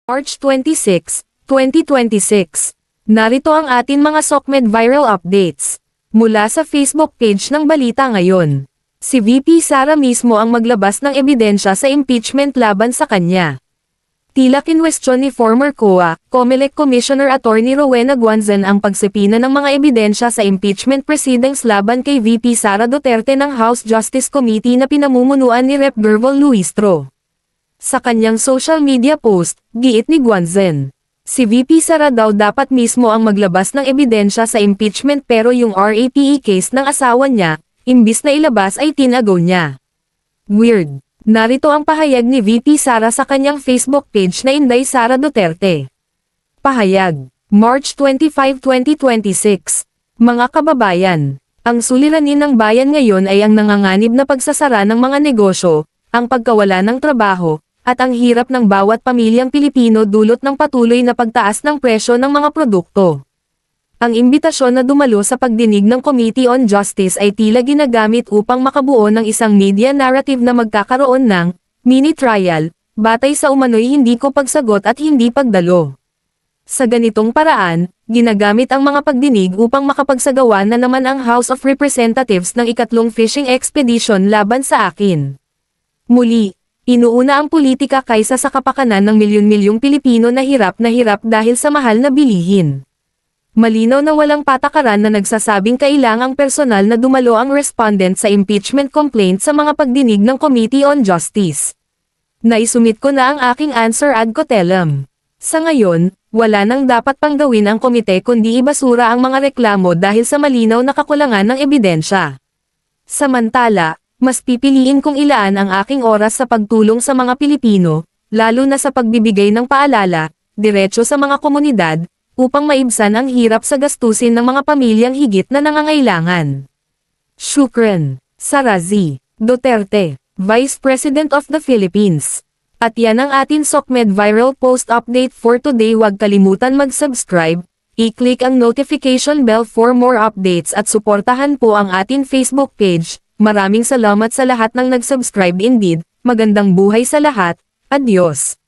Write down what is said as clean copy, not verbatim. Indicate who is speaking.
Speaker 1: March 26, 2026. Narito ang atin mga SOCMED viral updates. Mula sa Facebook page ng Balita Ngayon. Si VP Sara mismo ang maglabas ng ebidensya sa impeachment laban sa kanya. Tila kinwestiyon ni former COA, COMELEC Commissioner Attorney Rowena Guanzon ang pagsipina ng mga ebidensya sa impeachment proceedings laban kay VP Sara Duterte ng House Justice Committee na pinamumunuan ni Rep. Gerval Luistro. Sa kanyang social media post, giit ni Guanzon, si VP Sara daw dapat mismo ang maglabas ng ebidensya sa impeachment pero yung RAPE case ng asawa niya, imbis na ilabas ay tinago niya. Weird. Narito ang pahayag ni VP Sara sa kanyang Facebook page na Inday Sara Duterte. Pahayag, March 25, 2026. Mga kababayan, ang suliranin ng bayan ngayon ay ang nanganganib na pagsasara ng mga negosyo, ang pagkawala ng trabaho, at ang hirap ng bawat pamilyang Pilipino dulot ng patuloy na pagtaas ng presyo ng mga produkto. Ang imbitasyon na dumalo sa pagdinig ng Committee on Justice ay tila ginagamit upang makabuo ng isang media narrative na magkakaroon ng mini-trial, batay sa umano'y hindi ko pagsagot at hindi pagdalo. Sa ganitong paraan, ginagamit ang mga pagdinig upang makapagsagawa na naman ang House of Representatives ng ikatlong fishing expedition laban sa akin. Muli, inuuna ang politika kaysa sa kapakanan ng milyon-milyong Pilipino na hirap dahil sa mahal na bilihin. Malinaw na walang patakaran na nagsasabing kailangang personal na dumalo ang respondent sa impeachment complaint sa mga pagdinig ng Committee on Justice. Naisumit ko na ang aking answer ad cotelem. Sa ngayon, wala nang dapat pang gawin ang komite kundi ibasura ang mga reklamo dahil sa malinaw na kakulangan ng ebidensya. Samantala, mas pipiliin kong ilaan ang aking oras sa pagtulong sa mga Pilipino, lalo na sa pagbibigay ng paalala, diretso sa mga komunidad, upang maibsan ang hirap sa gastusin ng mga pamilyang higit na nangangailangan. Shukran. Sara Z. Duterte, Vice President of the Philippines. At yan ang atin SOCMED viral post update for today. Huwag kalimutan mag-subscribe, i-click ang notification bell for more updates at suportahan po ang atin Facebook page. Maraming salamat sa lahat ng nag-subscribe indeed, magandang buhay sa lahat, adios.